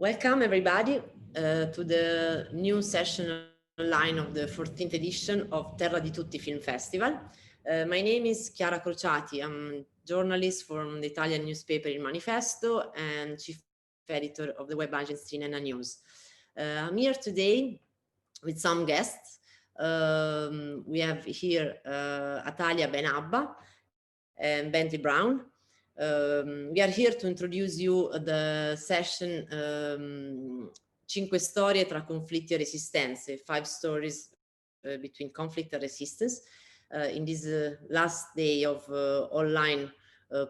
Welcome everybody to the new session online of the 14th edition of Terra di Tutti Film Festival. My name is Chiara Cruciati. I'm a journalist from the Italian newspaper Il Manifesto and chief editor of the web agency NENA News. I'm here today with some guests. We have here Atalya Ben Abba and Bentley Brown. We are here to introduce you the session 5 storie tra conflitti e resistenze, 5 stories between conflict and resistance in this last day of online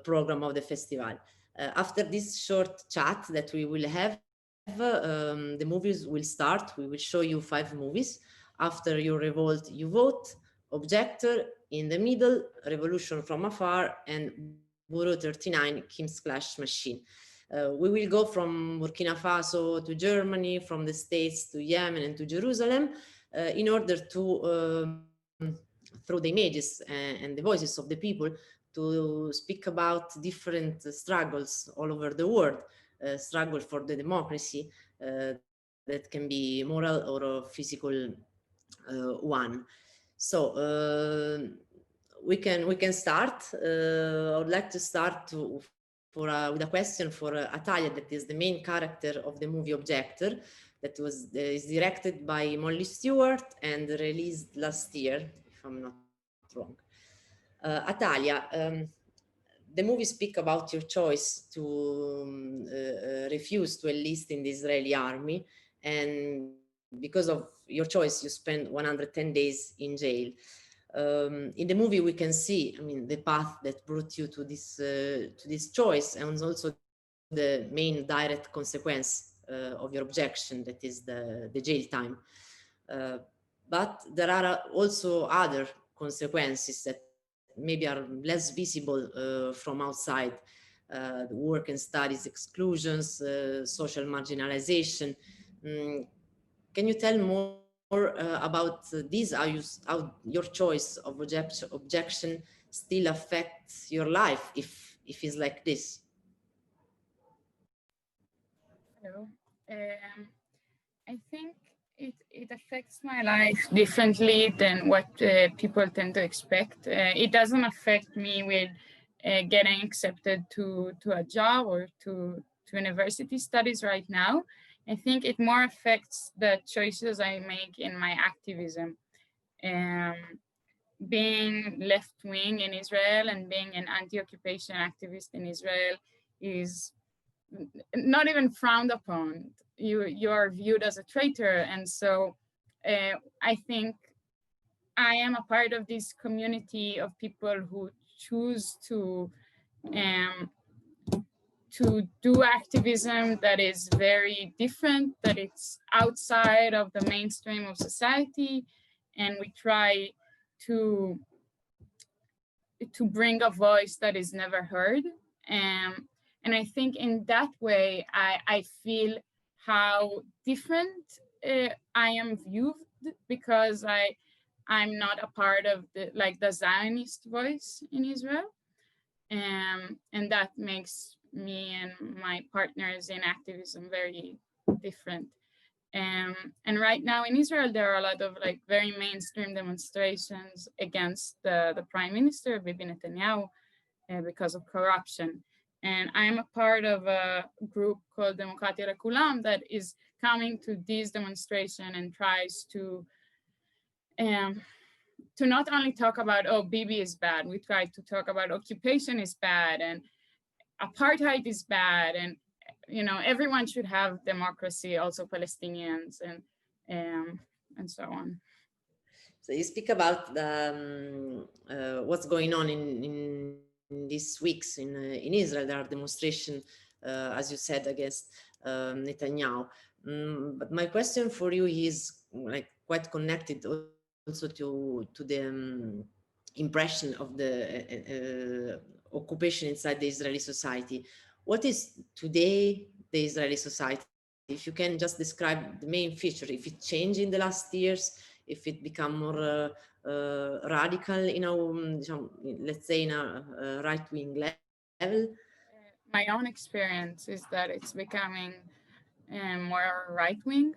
program of the festival. After this short chat that we will have, the movies will start. We will show you 5 movies. After your revolt, you vote, Objector, in the middle, Revolution from Afar, and Bureau 39, Kim's Clash Machine. We will go from Burkina Faso to Germany, from the States to Yemen and to Jerusalem, in order to, through the images and the voices of the people, to speak about different struggles all over the world, struggle for the democracy that can be moral or a physical one. So we can start. I would like to start with a question for Atalya, that is the main character of the movie Objector, that is directed by Molly Stewart and released last year, if I'm not wrong. Atalya, the movie speaks about your choice to refuse to enlist in the Israeli army, and because of your choice, you spend 110 days in jail. In the movie, we can see, I mean, the path that brought you to this choice, and also the main direct consequence of your objection, that is the jail time. But there are also other consequences that maybe are less visible from outside. The work and studies exclusions, social marginalization. Can you tell more about these? How your choice of objection still affects your life if it's like this? Hello. I think it affects my life differently than what people tend to expect. It doesn't affect me with getting accepted to a job or to university studies right now. I think it more affects the choices I make in my activism. Being left-wing in Israel and being an anti-occupation activist in Israel is not even frowned upon. You are viewed as a traitor. And so I think I am a part of this community of people who choose to do activism that is very different, that it's outside of the mainstream of society, and we try to bring a voice that is never heard. And I think in that way, I feel how different I am viewed, because I'm not a part of the Zionist voice in Israel. And that makes me and my partners in activism very different. And right now in Israel, there are a lot of very mainstream demonstrations against the Prime Minister, Bibi Netanyahu, because of corruption. And I'm a part of a group called Demokratia Rekulam that is coming to this demonstration and tries to not only talk about, oh, Bibi is bad. We try to talk about occupation is bad and apartheid is bad, and everyone should have democracy, also Palestinians, and so on. So you speak about what's going on in these weeks in Israel. There are demonstrations, as you said, against Netanyahu. But my question for you is quite connected also to the impression of the occupation inside the Israeli society. What is today the Israeli society? If you can just describe the main feature, if it changed in the last years, if it become more radical, let's say in a right-wing level? My own experience is that it's becoming more right-wing.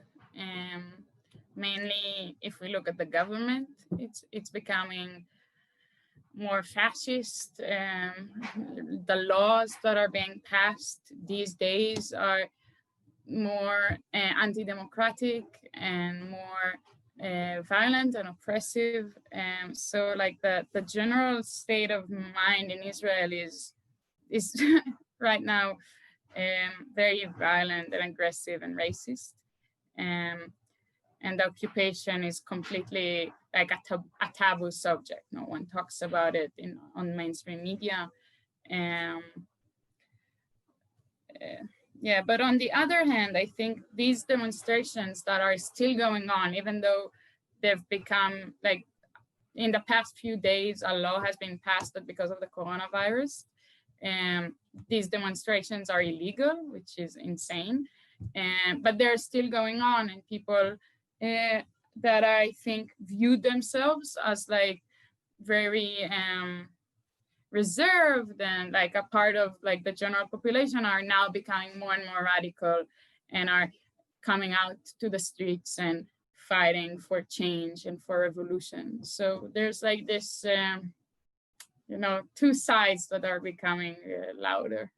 Mainly, if we look at the government, it's becoming more fascist. The laws that are being passed these days are more anti-democratic and more violent and oppressive. So like the general state of mind in Israel is right now very violent and aggressive and racist. And the occupation is completely like a taboo subject. No one talks about it on mainstream media. Yeah, but on the other hand, I think these demonstrations that are still going on, even though they've become like, in the past few days, a law has been passed that because of the coronavirus, these demonstrations are illegal, which is insane. But they're still going on, and people that I think view themselves as like very reserved and like a part of like the general population are now becoming more and more radical and are coming out to the streets and fighting for change and for revolution. So there's like this, you know, two sides that are becoming louder.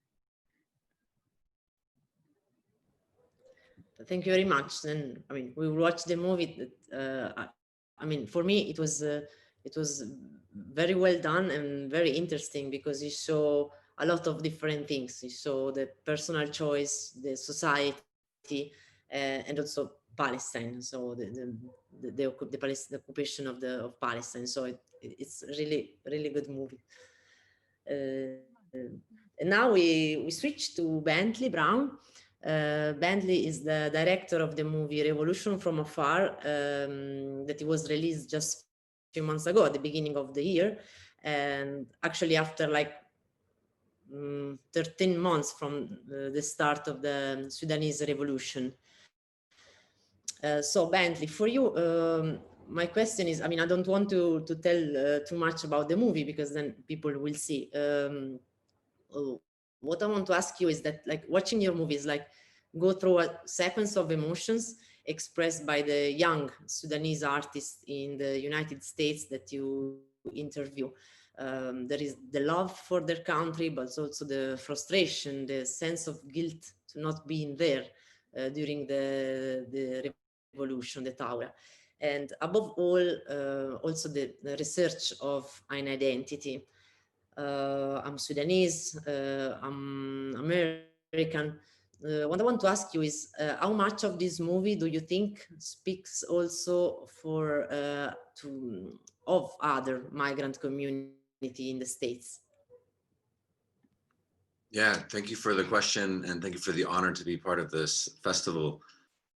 Thank you very much. And I mean, we watched the movie. I mean, for me, it was very well done and very interesting because you saw a lot of different things. You saw the personal choice, the society, and also Palestine. So the occupation of Palestine. So it's really good movie. And now we switch to Bentley Brown. Bentley is the director of the movie Revolution from Afar, that it was released just a few months ago at the beginning of the year. And actually after like 13 months from the start of the Sudanese revolution. So Bentley, for you, my question is, I mean, I don't want to tell too much about the movie because then people will see. What I want to ask you is that, like, watching your movies, like, go through a sequence of emotions expressed by the young Sudanese artists in the United States that you interview. There is the love for their country, but also the frustration, the sense of guilt to not being there during the revolution, the Taura. And above all, also the research of an identity. I'm Sudanese, I'm American. What I want to ask you is, how much of this movie do you think speaks also of other migrant community in the States? Yeah, thank you for the question, and thank you for the honor to be part of this festival.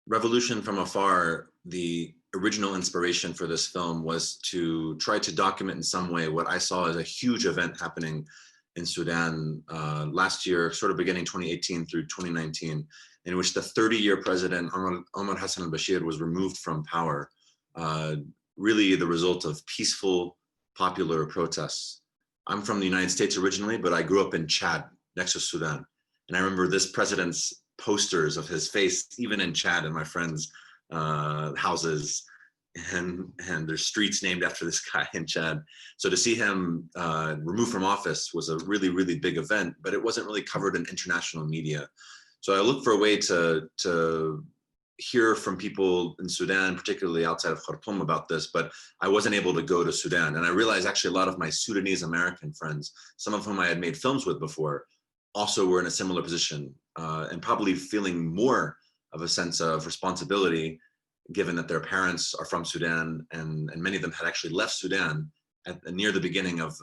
Revolution from Afar, the original inspiration for this film was to try to document in some way what I saw as a huge event happening in Sudan last year, sort of beginning 2018 through 2019, in which the 30-year president, Omar Hassan al-Bashir, was removed from power, really the result of peaceful, popular protests. I'm from the United States originally, but I grew up in Chad, next to Sudan. And I remember this president's posters of his face, even in Chad, in my friends' houses, and there's streets named after this guy in Chad. So to see him removed from office was a really, really big event, but it wasn't really covered in international media. So I looked for a way to hear from people in Sudan, particularly outside of Khartoum, about this, but I wasn't able to go to Sudan. And I realized actually a lot of my Sudanese American friends, some of whom I had made films with before, also were in a similar position and probably feeling more of a sense of responsibility, given that their parents are from Sudan, and many of them had actually left Sudan near the beginning of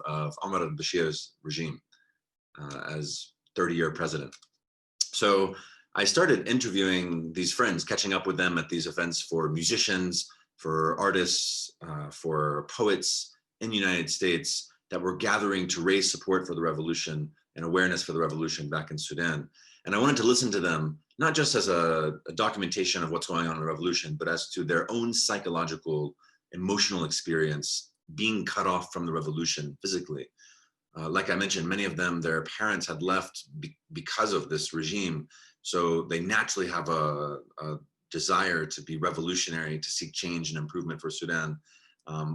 Omar al-Bashir's regime as 30-year president. So I started interviewing these friends, catching up with them at these events for musicians, for artists, for poets in the United States that were gathering to raise support for the revolution and awareness for the revolution back in Sudan. And I wanted to listen to them, not just as a documentation of what's going on in the revolution, but as to their own psychological, emotional experience being cut off from the revolution physically. Like I mentioned, many of them, their parents had left because of this regime. So they naturally have a desire to be revolutionary, to seek change and improvement for Sudan,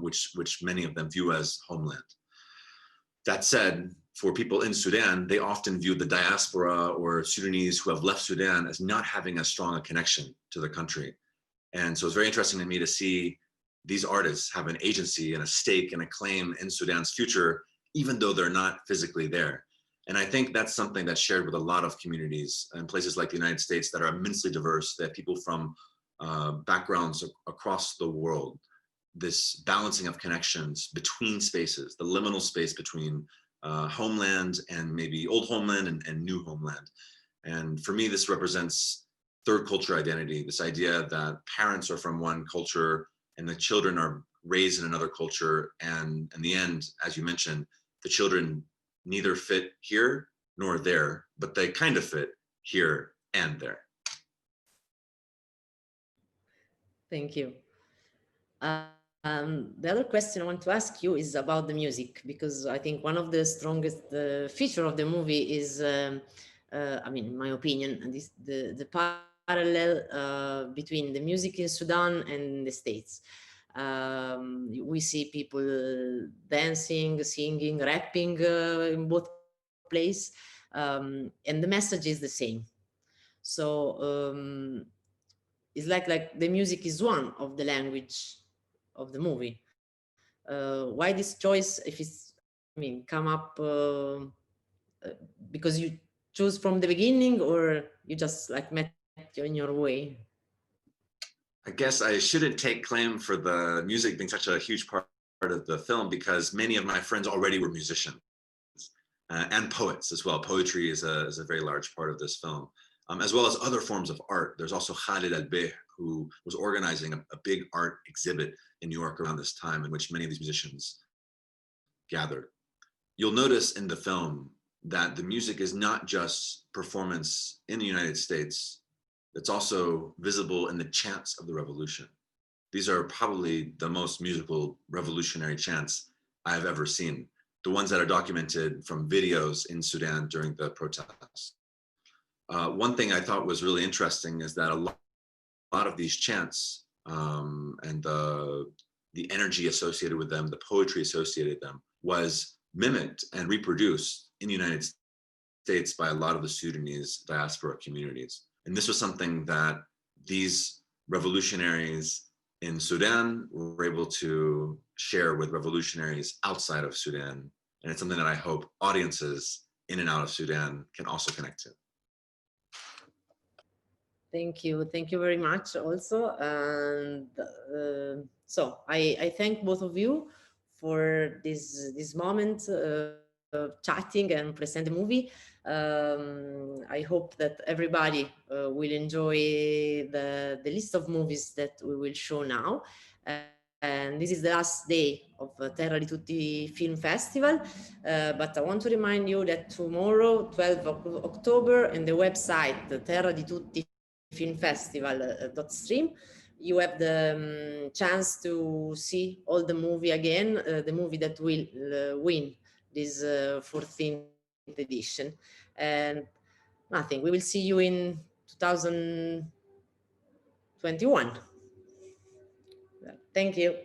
which many of them view as homeland. That said, for people in Sudan, they often view the diaspora or Sudanese who have left Sudan as not having as strong a connection to the country. And so it's very interesting to me to see these artists have an agency and a stake and a claim in Sudan's future, even though they're not physically there. And I think that's something that's shared with a lot of communities in places like the United States that are immensely diverse, that have people from backgrounds across the world, this balancing of connections between spaces, the liminal space between homeland and maybe old homeland and new homeland. And for me, this represents third culture identity, this idea that parents are from one culture and the children are raised in another culture. And in the end, as you mentioned, the children neither fit here nor there, but they kind of fit here and there. Thank you. The other question I want to ask you is about the music, because I think one of the strongest feature of the movie is, I mean, in my opinion, the parallel between the music in Sudan and the States. We see people dancing, singing, rapping in both places, and the message is the same. So it's like the music is one of the language of the movie. Why this choice, if it's, I mean, come up because you choose from the beginning, or you just like met in your way? I guess I shouldn't take claim for the music being such a huge part of the film, because many of my friends already were musicians and poets as well. Poetry is a very large part of this film, as well as other forms of art. There's also Khalid Al-Beh, who was organizing a big art exhibit in New York around this time, in which many of these musicians gathered. You'll notice in the film that the music is not just performance in the United States, it's also visible in the chants of the revolution. These are probably the most musical revolutionary chants I've ever seen, the ones that are documented from videos in Sudan during the protests. One thing I thought was really interesting is that a lot of these chants and the energy associated with them, the poetry associated with them, was mimicked and reproduced in the United States by a lot of the Sudanese diaspora communities. And this was something that these revolutionaries in Sudan were able to share with revolutionaries outside of Sudan. And it's something that I hope audiences in and out of Sudan can also connect to. Thank you very much also. And so I thank both of you for this moment chatting and present the movie. I hope that everybody will enjoy the list of movies that we will show now. And this is the last day of Terra di Tutti Film Festival. But I want to remind you that tomorrow, 12th of October, in the website terradituttifilmfestival.stream, you have the chance to see all the movie again, the movie that will win this 14th edition. And nothing, we will see you in 2021. Thank you.